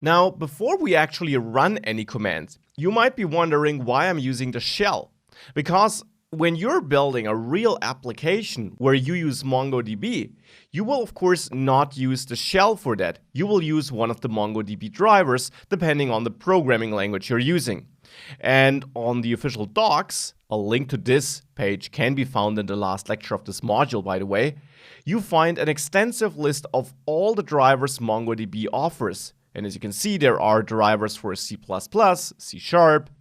Now, before we actually run any commands, you might be wondering why I'm using the shell. Because when you're building a real application where you use MongoDB, you will of course not use the shell for that. You will use one of the MongoDB drivers depending on the programming language you're using. And on the official docs, a link to this page can be found in the last lecture of this module, by the way, you find an extensive list of all the drivers MongoDB offers. And as you can see, there are drivers for C++, C#,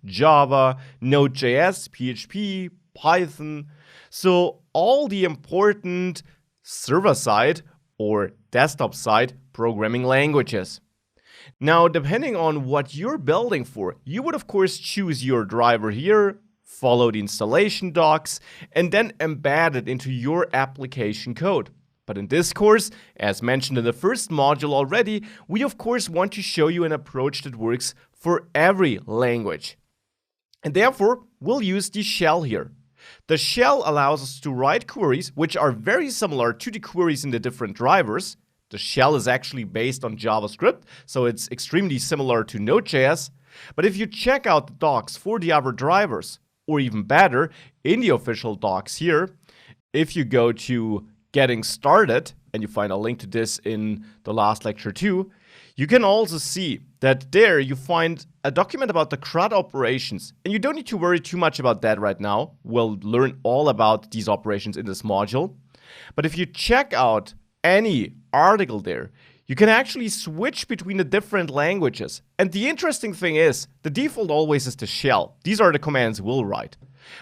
Java, Node.js, PHP, Python. So all the important server-side or desktop-side programming languages. Now, depending on what you're building for, you would of course choose your driver here, follow the installation docs, and then embed it into your application code. But in this course, as mentioned in the first module already, we of course want to show you an approach that works for every language. And therefore, we'll use the shell here. The shell allows us to write queries which are very similar to the queries in the different drivers. The shell is actually based on JavaScript, so it's extremely similar to Node.js. But if you check out the docs for the other drivers, or even better, in the official docs here, if you go to Getting Started, and you find a link to this in the last lecture too, you can also see that there you find a document about the CRUD operations. And you don't need to worry too much about that right now. We'll learn all about these operations in this module. But if you check out any article there, you can actually switch between the different languages. And the interesting thing is, the default always is the shell. These are the commands we'll write.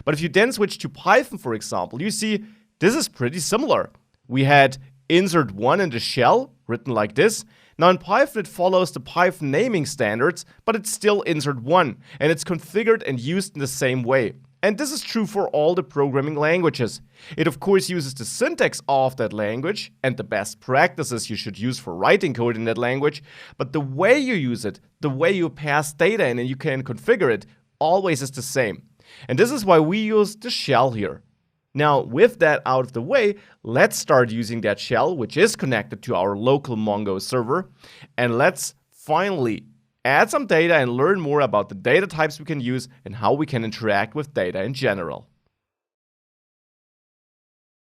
But if you then switch to Python, for example, you see this is pretty similar. We had insert1 in the shell, written like this. Now in Python it follows the Python naming standards, but it's still insert1, and it's configured and used in the same way. And this is true for all the programming languages. It of course uses the syntax of that language and the best practices you should use for writing code in that language, but the way you use it, the way you pass data in and you can configure it, always is the same. And this is why we use the shell here. Now, with that out of the way, let's start using that shell, which is connected to our local Mongo server. And let's finally add some data and learn more about the data types we can use and how we can interact with data in general.